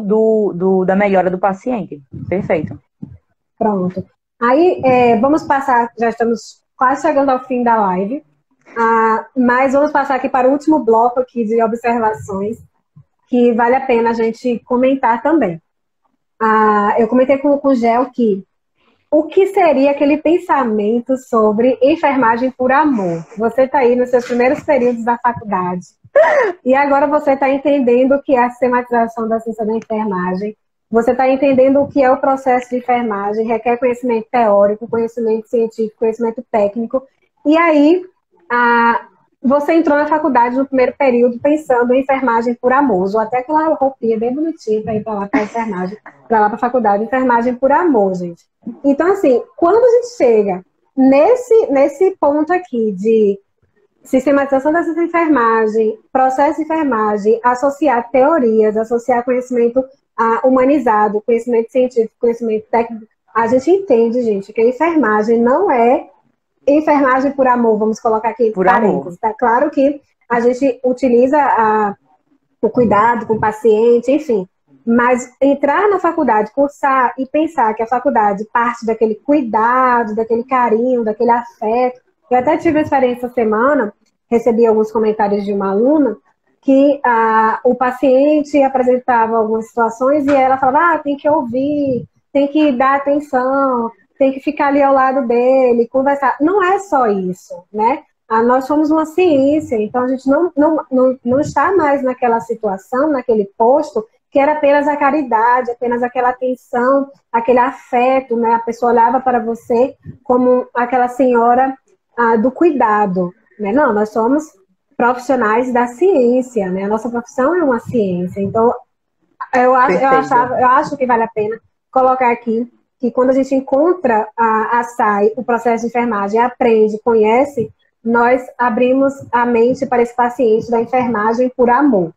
da melhora do paciente. Perfeito. Pronto. Aí, vamos passar, já estamos quase chegando ao fim da live, mas vamos passar aqui para o último bloco aqui de observações, que vale a pena a gente comentar também. Eu comentei com o Gel que o que seria aquele pensamento sobre enfermagem por amor? Você está aí nos seus primeiros períodos da faculdade e agora você está entendendo o que é a sistematização da ciência da enfermagem, você está entendendo o que é o processo de enfermagem, requer conhecimento teórico, conhecimento científico, conhecimento técnico, e aí você entrou na faculdade no primeiro período pensando em enfermagem por amor, usou até aquela roupinha bem bonitinha para ir para lá para a enfermagem, para lá para a faculdade, enfermagem por amor, gente. Então, assim, quando a gente chega nesse ponto aqui de sistematização dessa enfermagem, processo de enfermagem, associar teorias, associar conhecimento humanizado, conhecimento científico, conhecimento técnico, a gente entende, gente, que a enfermagem não é enfermagem por amor, vamos colocar aqui entre parênteses. Tá claro que a gente utiliza o cuidado com o paciente, enfim, mas entrar na faculdade, cursar e pensar que a faculdade parte daquele cuidado, daquele carinho, daquele afeto. Eu até tive a experiência essa semana, recebi alguns comentários de uma aluna, que o paciente apresentava algumas situações e ela falava, tem que ouvir, tem que dar atenção, tem que ficar ali ao lado dele, conversar. Não é só isso, né? Nós somos uma ciência, então a gente não está mais naquela situação, naquele posto, que era apenas a caridade, apenas aquela atenção, aquele afeto, né? A pessoa olhava para você como aquela senhora do cuidado, né? Não, nós somos profissionais da ciência, né? A nossa profissão é uma ciência. Então, eu acho que vale a pena colocar aqui que quando a gente encontra a SAI, o processo de enfermagem, aprende, conhece, nós abrimos a mente para esse paciente da enfermagem por amor.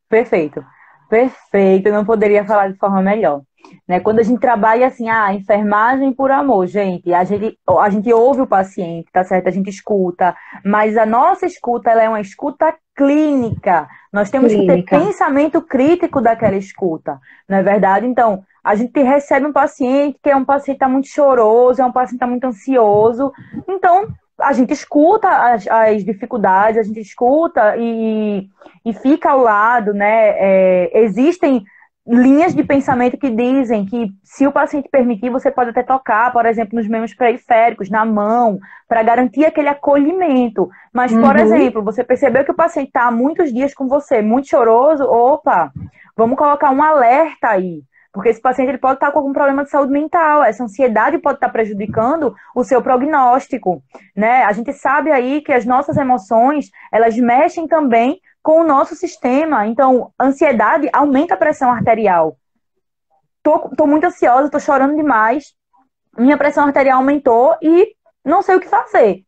Perfeito. Perfeito, eu não poderia falar de forma melhor. Né? Quando a gente trabalha assim, enfermagem por amor, gente, a gente ouve o paciente, tá certo? A gente escuta, mas a nossa escuta, ela é uma escuta clínica. Nós temos que ter pensamento crítico daquela escuta, não é verdade? Então, a gente recebe um paciente que é um paciente que está muito choroso, é um paciente que está muito ansioso, então a gente escuta as dificuldades, a gente escuta e fica ao lado, né? Existem linhas de pensamento que dizem que, se o paciente permitir, você pode até tocar, por exemplo, nos membros periféricos, na mão, para garantir aquele acolhimento. Mas, por exemplo, você percebeu que o paciente está há muitos dias com você, muito choroso, opa, vamos colocar um alerta aí. Porque esse paciente ele pode estar com algum problema de saúde mental, essa ansiedade pode estar prejudicando o seu prognóstico, né? A gente sabe aí que as nossas emoções, elas mexem também com o nosso sistema. Então, ansiedade aumenta a pressão arterial. Tô muito ansiosa, tô chorando demais, minha pressão arterial aumentou e não sei o que fazer.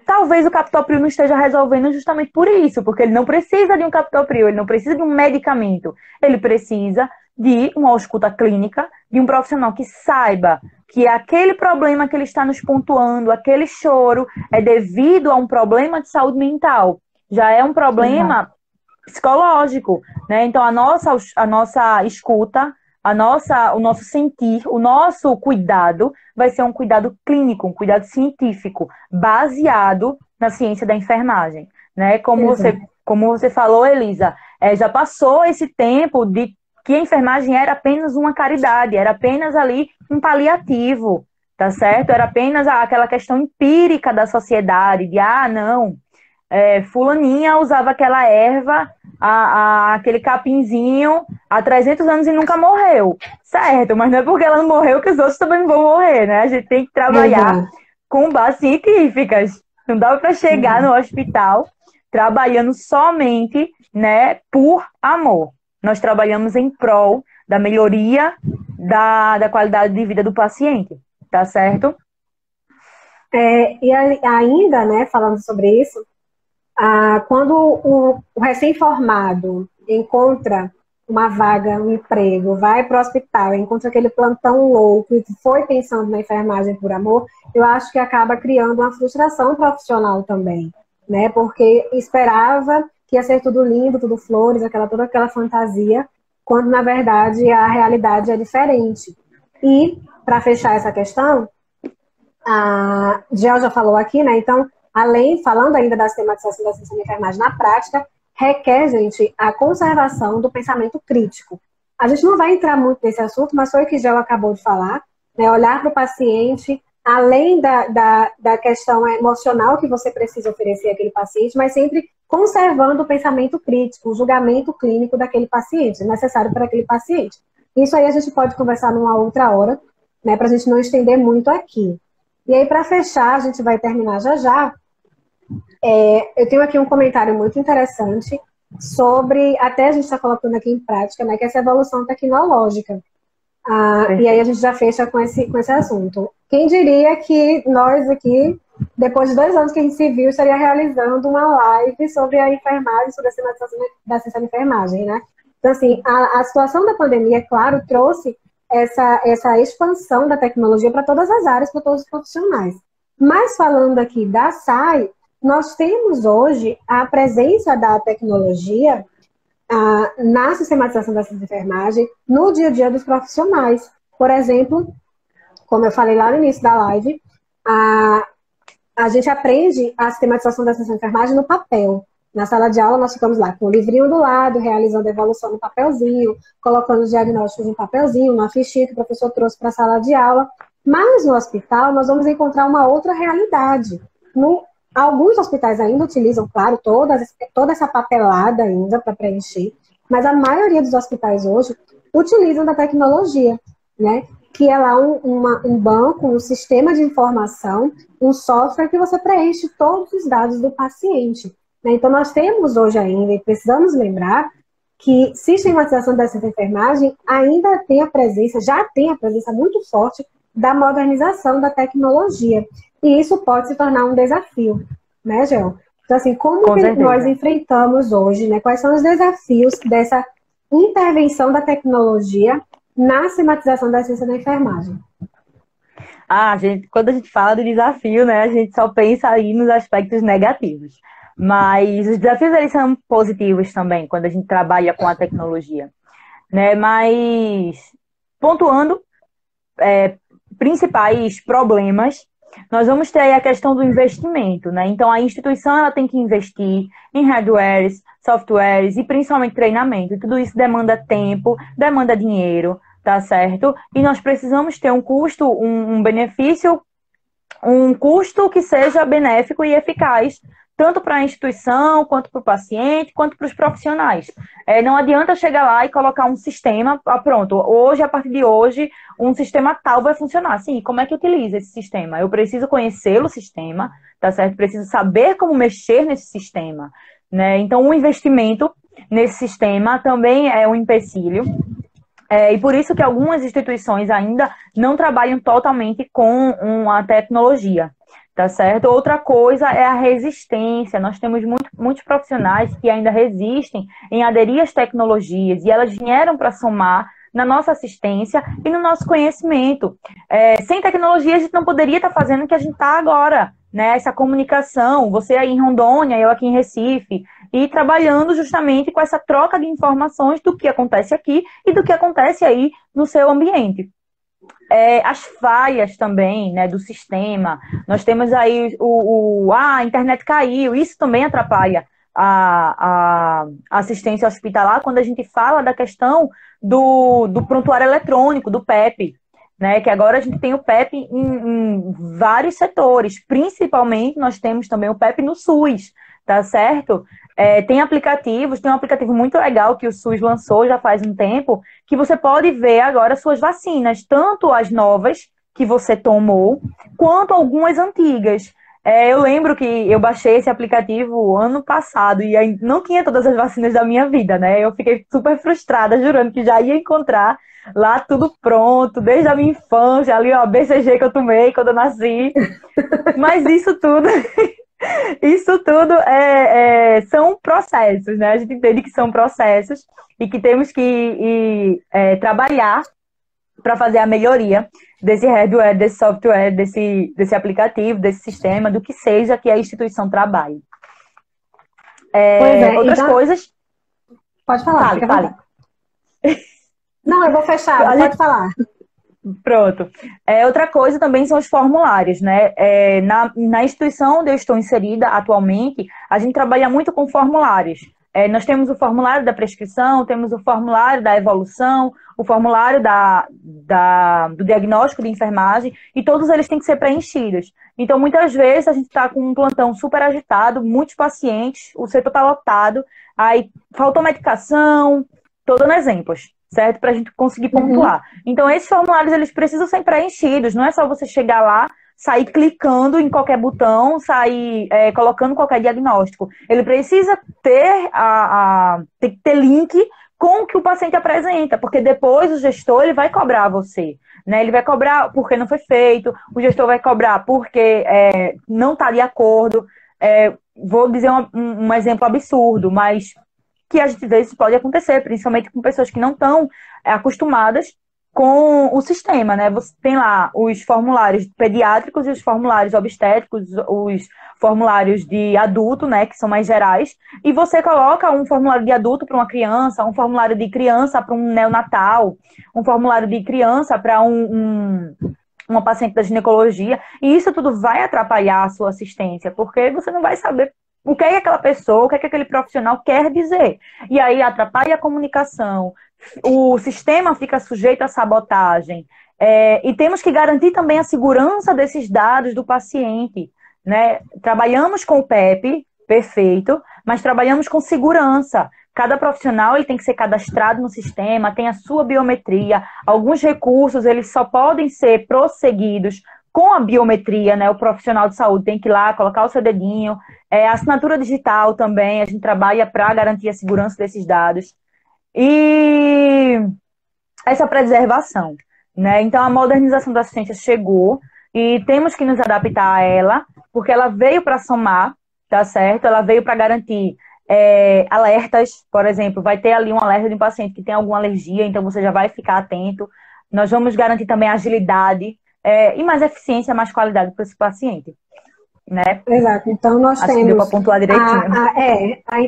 Talvez o captopril não esteja resolvendo justamente por isso, porque ele não precisa de um captopril, ele não precisa de um medicamento, ele precisa de uma ausculta clínica, de um profissional que saiba que aquele problema que ele está nos pontuando, aquele choro, é devido a um problema de saúde mental, já é um problema psicológico, né? Então a nossa escuta, o nosso sentir, o nosso cuidado vai ser um cuidado clínico, um cuidado científico, baseado na ciência da enfermagem, né? Como você falou, Elisa, já passou esse tempo de que a enfermagem era apenas uma caridade, era apenas ali um paliativo, tá certo? Era apenas aquela questão empírica da sociedade, de, não, fulaninha usava aquela erva, aquele capinzinho há 300 anos e nunca morreu. Certo, mas não é porque ela não morreu que os outros também não vão morrer, né? A gente tem que trabalhar com bases científicas. Não dá para chegar no hospital trabalhando somente, né, por amor. Nós trabalhamos em prol da melhoria da qualidade de vida do paciente, tá certo? E ainda, né, falando sobre isso, quando o recém-formado encontra uma vaga, um emprego, vai para o hospital, encontra aquele plantão louco e foi pensando na enfermagem por amor, eu acho que acaba criando uma frustração profissional também, né? Porque esperava que ia ser tudo lindo, tudo flores, toda aquela fantasia, quando na verdade a realidade é diferente. E, para fechar essa questão, a Gel já falou aqui, né? Então, falando ainda da sistematização da ciência da enfermagem na prática, requer, gente, a conservação do pensamento crítico. A gente não vai entrar muito nesse assunto, mas foi o que Gel acabou de falar, né? Olhar para o paciente, além da questão emocional que você precisa oferecer àquele paciente, mas sempre conservando o pensamento crítico, o julgamento clínico daquele paciente, necessário para aquele paciente. Isso aí a gente pode conversar numa outra hora, né? Para a gente não estender muito aqui. E aí, para fechar, a gente vai terminar já. Eu tenho aqui um comentário muito interessante sobre, até a gente está colocando aqui em prática, né, que é essa evolução tecnológica. E aí a gente já fecha com esse assunto. Quem diria que nós aqui, depois de 2 anos que a gente se viu, estaria realizando uma live sobre a enfermagem, sobre a sistematização da ciência da enfermagem, né? Então, assim, a situação da pandemia, claro, trouxe essa expansão da tecnologia para todas as áreas, para todos os profissionais. Mas falando aqui da SAI, nós temos hoje a presença da tecnologia na sistematização da enfermagem no dia a dia dos profissionais. Por exemplo, como eu falei lá no início da live, a gente aprende a sistematização da enfermagem no papel. Na sala de aula, nós ficamos lá com o livrinho do lado, realizando a evolução no papelzinho, colocando os diagnósticos no papelzinho, numa fichinha que o professor trouxe para a sala de aula. Mas no hospital, nós vamos encontrar uma outra realidade. Alguns hospitais ainda utilizam, claro, toda essa papelada ainda para preencher, mas a maioria dos hospitais hoje utilizam da tecnologia, né? Que é lá um banco, um sistema de informação, um software que você preenche todos os dados do paciente. Né? Então, nós temos hoje ainda, e precisamos lembrar, que sistematização dessa enfermagem ainda já tem a presença muito forte da modernização da tecnologia. E isso pode se tornar um desafio, né, Gel? Então, assim, como que nós enfrentamos hoje, né? Quais são os desafios dessa intervenção da tecnologia na sistematização da ciência da enfermagem? Quando a gente fala de desafio, né, a gente só pensa aí nos aspectos negativos. Mas os desafios, eles são positivos também, quando a gente trabalha com a tecnologia, né? Mas, pontuando, principais problemas nós vamos ter aí a questão do investimento, né? Então, a instituição ela tem que investir em hardwares, softwares e principalmente treinamento. E tudo isso demanda tempo, demanda dinheiro, tá certo? E nós precisamos ter um custo, um benefício, um custo que seja benéfico e eficaz, tanto para a instituição, quanto para o paciente, quanto para os profissionais. Não adianta chegar lá e colocar um sistema, pronto, hoje, a partir de hoje, um sistema tal vai funcionar. Sim, como é que utiliza esse sistema? Eu preciso conhecer o sistema, tá certo? Preciso saber como mexer nesse sistema, né? Então, o investimento nesse sistema também é um empecilho. E por isso que algumas instituições ainda não trabalham totalmente com a tecnologia, tá certo? Outra coisa é a resistência. Nós temos muitos profissionais que ainda resistem em aderir às tecnologias e elas vieram para somar na nossa assistência e no nosso conhecimento. Sem tecnologia, a gente não poderia estar fazendo o que a gente está agora, né? Essa comunicação, você aí em Rondônia, eu aqui em Recife, e trabalhando justamente com essa troca de informações do que acontece aqui e do que acontece aí no seu ambiente. As falhas também, né, do sistema, nós temos aí a internet caiu, isso também atrapalha a assistência hospitalar quando a gente fala da questão do prontuário eletrônico, do PEP, né, que agora a gente tem o PEP em vários setores, principalmente nós temos também o PEP no SUS, tá certo? Tem aplicativos, tem um aplicativo muito legal que o SUS lançou já faz um tempo, que você pode ver agora suas vacinas, tanto as novas que você tomou, quanto algumas antigas. Eu lembro que eu baixei esse aplicativo ano passado e aí não tinha todas as vacinas da minha vida, né? Eu fiquei super frustrada, jurando que já ia encontrar lá tudo pronto, desde a minha infância, ali ó, BCG que eu tomei quando eu nasci. Mas isso tudo... Isso tudo são processos, né? A gente entende que são processos e que temos que trabalhar para fazer a melhoria desse hardware, desse software, desse aplicativo, desse sistema, do que seja que a instituição trabalhe. Outras então, coisas... Pode falar, fale. Não, eu vou fechar, pode falar. Pronto. Outra coisa também são os formulários, né? Na instituição onde eu estou inserida atualmente, a gente trabalha muito com formulários. Nós temos o formulário da prescrição, temos o formulário da evolução, o formulário do diagnóstico de enfermagem, e todos eles têm que ser preenchidos. Então, muitas vezes, a gente está com um plantão super agitado, muitos pacientes, o setor está lotado, aí faltou medicação, estou dando exemplos, certo? Para a gente conseguir pontuar. Então, esses formulários, eles precisam ser preenchidos. Não é só você chegar lá, sair clicando em qualquer botão, sair colocando qualquer diagnóstico. Ele precisa ter tem que ter link com o que o paciente apresenta, porque depois o gestor ele vai cobrar você. Né? Ele vai cobrar porque não foi feito, o gestor vai cobrar porque não está de acordo. Vou dizer um exemplo absurdo, mas que às vezes pode acontecer, principalmente com pessoas que não estão acostumadas com o sistema, né? Você tem lá os formulários pediátricos e os formulários obstétricos, os formulários de adulto, né, que são mais gerais, e você coloca um formulário de adulto para uma criança, um formulário de criança para um neonatal, um formulário de criança para uma paciente da ginecologia, e isso tudo vai atrapalhar a sua assistência, porque você não vai saber o que é que aquela pessoa, o que é que aquele profissional quer dizer. E aí atrapalha a comunicação, o sistema fica sujeito à sabotagem. E temos que garantir também a segurança desses dados do paciente. Né? Trabalhamos com o PEP, perfeito, mas trabalhamos com segurança. Cada profissional ele tem que ser cadastrado no sistema, tem a sua biometria. Alguns recursos eles só podem ser prosseguidos com a biometria, né? O profissional de saúde tem que ir lá, colocar o seu dedinho. A assinatura digital também, a gente trabalha para garantir a segurança desses dados. E essa preservação, né? Então, a modernização da assistência chegou e temos que nos adaptar a ela, porque ela veio para somar, tá certo? Ela veio para garantir alertas, por exemplo, vai ter ali um alerta de um paciente que tem alguma alergia, então você já vai ficar atento. Nós vamos garantir também agilidade e mais eficiência, mais qualidade para esse paciente. Né? Exato, então nós Acho que temos deu para pontuar direitinho.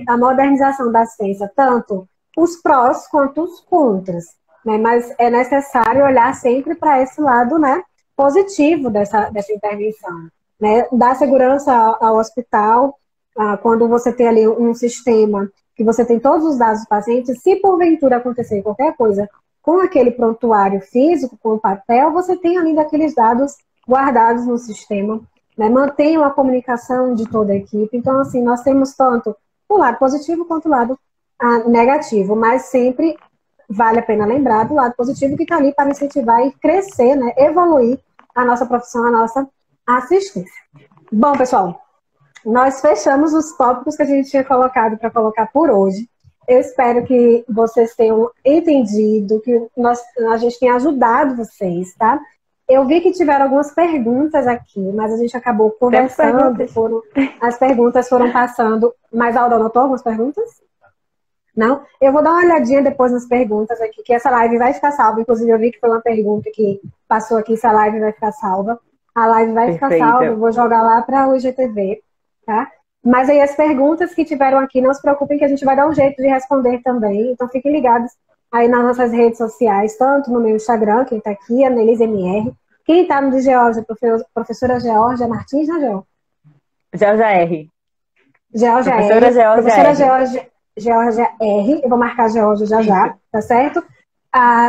A modernização da assistência, tanto os prós quanto os contras, né? Mas é necessário olhar sempre para esse lado, né, positivo dessa intervenção, né? Dá segurança ao hospital, quando você tem ali um sistema que você tem todos os dados do paciente, se porventura acontecer qualquer coisa com aquele prontuário físico, com o papel, você tem ali daqueles dados guardados no sistema, né? Mantém a comunicação de toda a equipe. Então, assim, nós temos tanto o lado positivo quanto o lado negativo, mas sempre vale a pena lembrar do lado positivo que está ali para incentivar e crescer, né? Evoluir a nossa profissão, a nossa assistência. Bom, pessoal, nós fechamos os tópicos que a gente tinha colocado para colocar por hoje. Eu espero que vocês tenham entendido, que a gente tenha ajudado vocês, tá? Eu vi que tiveram algumas perguntas aqui, mas a gente acabou conversando, as perguntas foram passando. Mas a Alda anotou algumas perguntas? Não? Eu vou dar uma olhadinha depois nas perguntas aqui, que essa live vai ficar salva. Inclusive, eu vi que foi uma pergunta que passou aqui, se a live vai ficar salva. A live vai ficar salva, eu vou jogar lá para o IGTV, tá? Mas aí as perguntas que tiveram aqui, não se preocupem que a gente vai dar um jeito de responder também. Então fiquem ligados aí nas nossas redes sociais, tanto no meu Instagram, quem está aqui, AneliseMR. Quem está no de Geórgia, professora Geórgia Martins, né, Geórgia? Geórgia R. Geórgia R. Professora Geórgia R. Eu vou marcar Geórgia já, tá certo?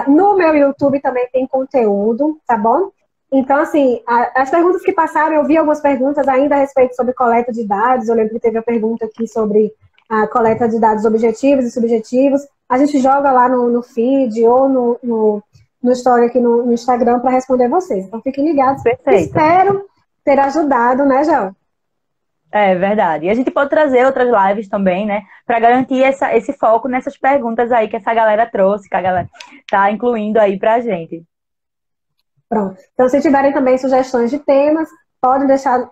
No meu YouTube também tem conteúdo, tá bom? Então, assim, as perguntas que passaram, eu vi algumas perguntas ainda a respeito sobre coleta de dados. Eu lembro que teve a pergunta aqui sobre a coleta de dados objetivos e subjetivos. A gente joga lá no feed ou no story aqui no Instagram para responder vocês. Então, fiquem ligados. Perfeito. Espero ter ajudado, né, Gel? É verdade. E a gente pode trazer outras lives também, né? Para garantir esse foco nessas perguntas aí que essa galera trouxe, que a galera tá incluindo aí pra gente. Pronto. Então, se tiverem também sugestões de temas, podem deixar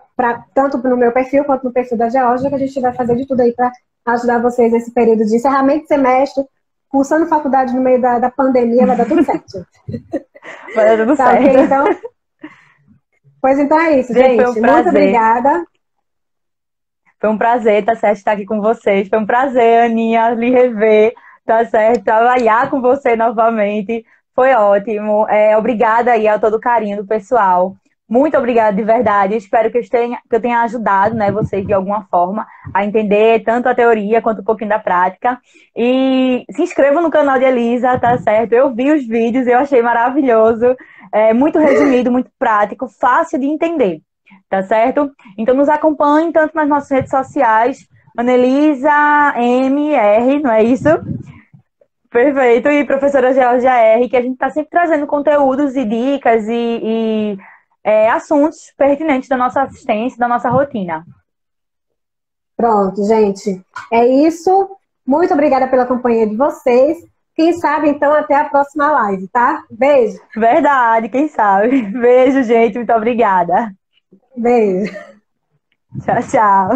tanto no meu perfil quanto no perfil da Geórgia, que a gente vai fazer de tudo aí para ajudar vocês nesse período de encerramento de semestre, cursando faculdade no meio da pandemia, vai dar tudo certo. Vai dar tudo certo. Okay, então? Pois então é isso, gente. Muito obrigada. Foi um prazer, tá certo, estar aqui com vocês. Foi um prazer, Aninha, lhe rever, tá certo? Trabalhar com você novamente. Foi ótimo. Obrigada aí a todo o carinho do pessoal. Muito obrigada de verdade. Espero que eu tenha ajudado, né, vocês de alguma forma a entender tanto a teoria quanto um pouquinho da prática. E se inscrevam no canal de Elisa, tá certo? Eu vi os vídeos, eu achei maravilhoso. Muito resumido, muito prático, fácil de entender, tá certo? Então nos acompanhem tanto nas nossas redes sociais, Anelisa MR, não é isso? Perfeito, e professora Geórgia R, que a gente está sempre trazendo conteúdos e dicas e assuntos pertinentes da nossa assistência, da nossa rotina. Pronto, gente. É isso. Muito obrigada pela companhia de vocês. Quem sabe, então, até a próxima live, tá? Beijo. Verdade, quem sabe. Beijo, gente. Muito obrigada. Beijo. Tchau, tchau.